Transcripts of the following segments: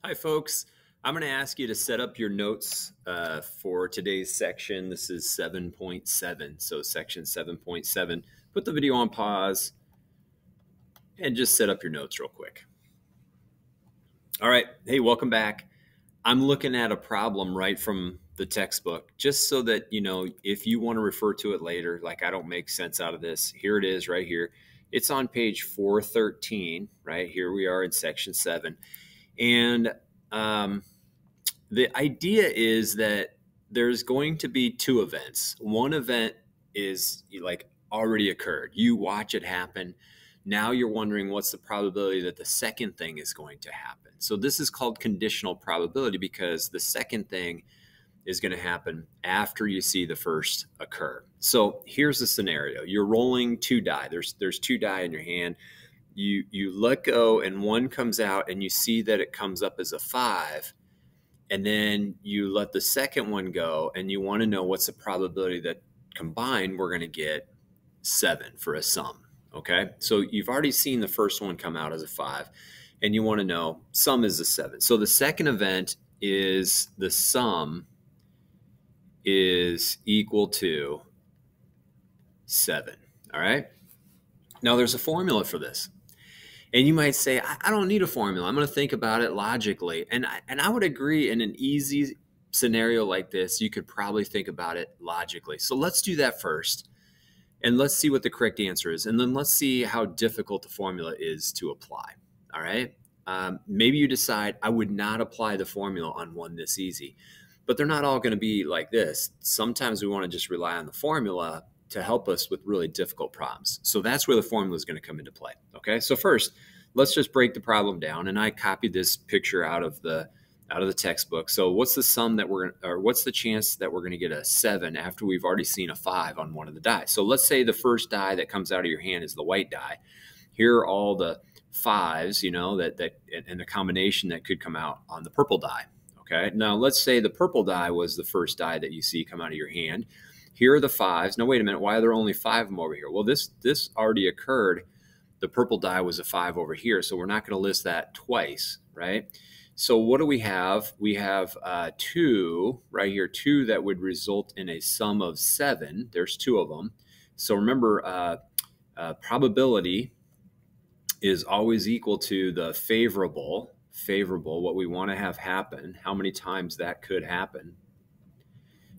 Hi, folks. I'm going to ask you to set up your notes for today's section. This is 7.7. So section 7.7, put the video on pause and just set up your notes real quick. All right. Hey, welcome back. I'm looking at a problem right from the textbook, just so that, if you want to refer to it later, like I don't make sense out of this, here it is right here. It's on page 413, right? Here we are in section 7. And the idea is that there's going to be two events. One event is like already occurred. You watch it happen. Now you're wondering what's the probability that the second thing is going to happen. So this is called conditional probability because the second thing is going to happen after you see the first occur. So here's the scenario. You're rolling two die. There's two die in your hand. You let go and one comes out and you see that it comes up as a 5. And then you let the second one go and you want to know what's the probability that combined we're going to get 7 for a sum. Okay, so you've already seen the first one come out as a 5 and you want to know sum is a 7. So the second event is the sum is equal to 7. All right, now there's a formula for this. And you might say, I don't need a formula. I'm going to think about it logically. And I would agree, in an easy scenario like this, you could probably think about it logically. So let's do that first. And let's see what the correct answer is. And then let's see how difficult the formula is to apply. All right. Maybe you decide I would not apply the formula on one this easy. But they're not all going to be like this. Sometimes we want to just rely on the formula to help us with really difficult problems. So that's where the formula is going to come into play. Okay, so first, let's just break the problem down. And I copied this picture out of the textbook. So what's the sum that what's the chance that we're going to get a 7 after we've already seen a 5 on one of the die? So let's say the first die that comes out of your hand is the white die. Here are all the 5s, and the combination that could come out on the purple die. Okay, now let's say the purple die was the first die that you see come out of your hand. Here are the 5s. Now, wait a minute. Why are there only 5 of them over here? Well, this already occurred. The purple die was a 5 over here, so we're not going to list that twice, right? So what do we have? We have 2 right here, 2 that would result in a sum of 7. There's 2 of them. So remember, probability is always equal to the favorable, what we want to have happen, how many times that could happen,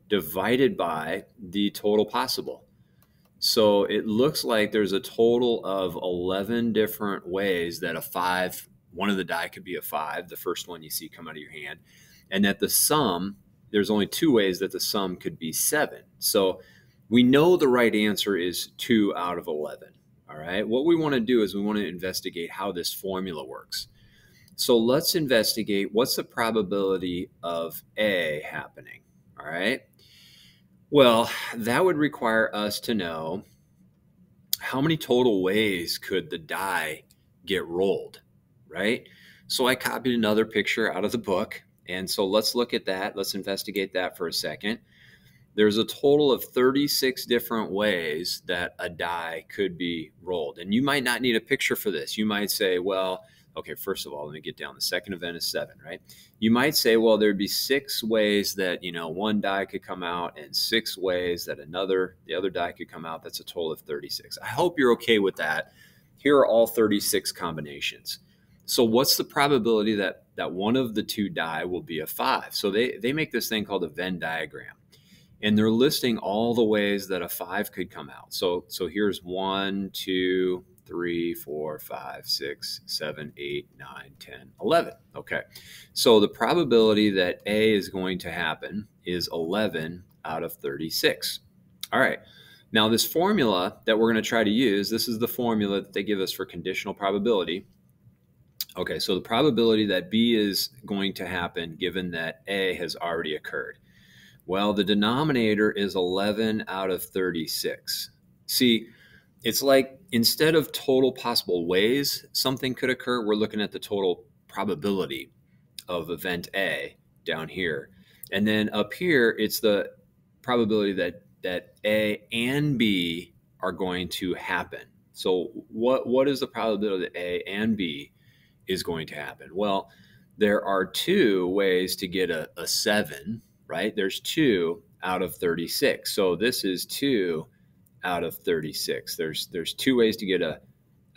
divided by the total possible. So it looks like there's a total of 11 different ways that a 5, one of the die could be a 5, the first one you see come out of your hand, and that the sum, there's only 2 ways that the sum could be 7. So we know the right answer is 2 out of 11. All right, what we want to do is we want to investigate how this formula works. So let's investigate what's the probability of A happening. All right. Well, that would require us to know how many total ways could the die get rolled, right? So I copied another picture out of the book. And so let's look at that. Let's investigate that for a second. There's a total of 36 different ways that a die could be rolled. And you might not need a picture for this. You might say, well, okay, first of all, let me get down. The second event is 7, right? You might say, well, there'd be 6 ways that, one die could come out and 6 ways that the other die could come out. That's a total of 36. I hope you're okay with that. Here are all 36 combinations. So what's the probability that one of the 2 die will be a 5? So they make this thing called a Venn diagram. And they're listing all the ways that a 5 could come out. So here's 1, 2, 3, 4, 5, 6, 7, 8, 9, 10, 11. Okay. So the probability that A is going to happen is 11 out of 36. All right. Now this formula that we're going to try to use, this is the formula that they give us for conditional probability. Okay. So the probability that B is going to happen given that A has already occurred. Well, the denominator is 11 out of 36. See, it's like instead of total possible ways something could occur, we're looking at the total probability of event A down here. And then up here, it's the probability that A and B are going to happen. So what is the probability that A and B is going to happen? Well, there are 2 ways to get a 7, right? There's 2 out of 36. So this is 2 out of 36. There's 2 ways to get a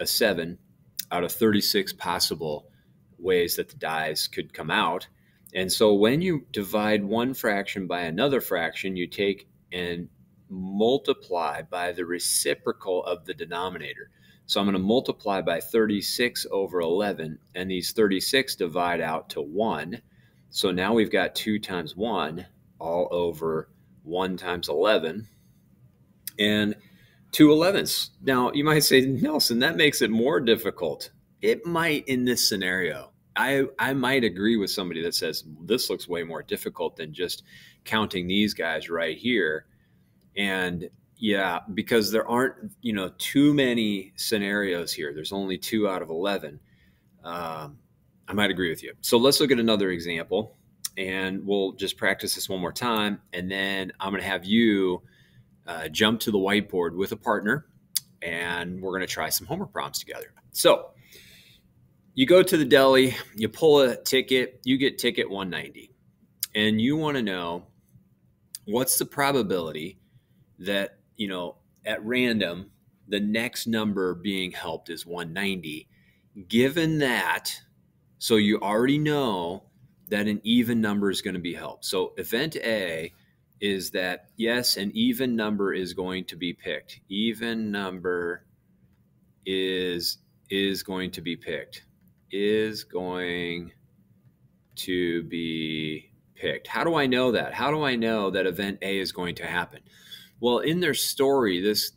7 out of 36 possible ways that the dies could come out. And so when you divide one fraction by another fraction, you take and multiply by the reciprocal of the denominator. So I'm going to multiply by 36 over 11, and these 36 divide out to 1. So now we've got 2 times 1 all over 1 times 11, and 2 11ths. Now, you might say, Nelson, that makes it more difficult. It might in this scenario. I might agree with somebody that says this looks way more difficult than just counting these guys right here. And yeah, because there aren't, too many scenarios here. There's only 2 out of 11. I might agree with you. So let's look at another example, and we'll just practice this one more time. And then I'm going to have you jump to the whiteboard with a partner, and we're going to try some homework problems together. So you go to the deli, you pull a ticket, you get ticket 190, and you want to know what's the probability that, at random, the next number being helped is 190, given that, so you already know that an even number is going to be helped. So event A is that, yes, an even number is going to be picked. Even number is going to be picked. Is going to be picked. How do I know that? How do I know that event A is going to happen? Well, in their story, this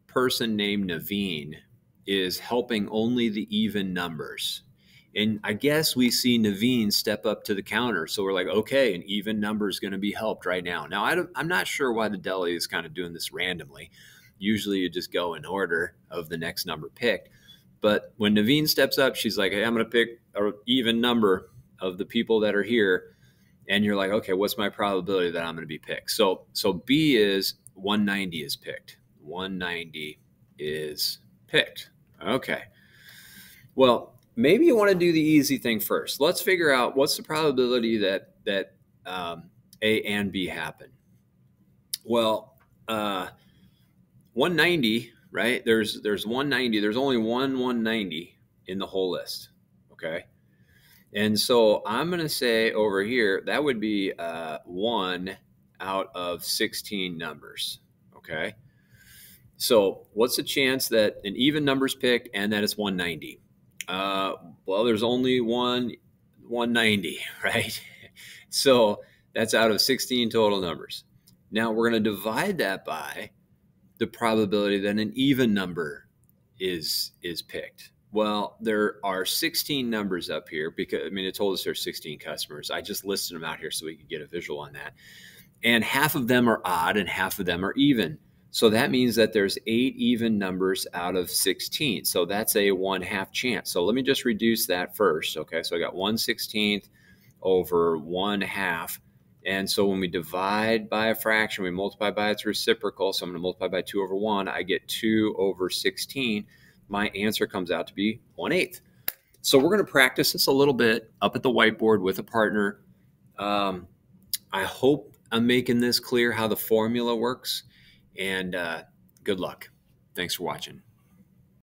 person named Naveen is helping only the even numbers. And I guess we see Naveen step up to the counter. So we're like, okay, an even number is going to be helped right now. Now, I'm not sure why the deli is kind of doing this randomly. Usually you just go in order of the next number picked. But when Naveen steps up, she's like, hey, I'm going to pick an even number of the people that are here. And you're like, okay, what's my probability that I'm going to be picked? So B is 190 is picked. 190 is picked. Okay. Well, maybe you want to do the easy thing first. Let's figure out what's the probability that A and B happen. Well, 190, right? There's 190. There's only one 190 in the whole list. Okay. And so I'm going to say over here, that would be 1 out of 16 numbers. Okay. So what's the chance that an even number is picked and that it's 190? Well, there's only one 190, right? So that's out of 16 total numbers. Now we're going to divide that by the probability that an even number is picked. Well, there are 16 numbers up here because, it told us there's 16 customers. I just listed them out here so we could get a visual on that. And half of them are odd and half of them are even. So that means that there's 8 even numbers out of 16. So that's a 1/2 chance. So let me just reduce that first. Okay, so I got 1/16 over 1/2. And so when we divide by a fraction, we multiply by its reciprocal. So I'm going to multiply by 2 over 1. I get 2 over 16. My answer comes out to be 1/8. So we're going to practice this a little bit up at the whiteboard with a partner. I hope I'm making this clear how the formula works. And good luck. Thanks for watching.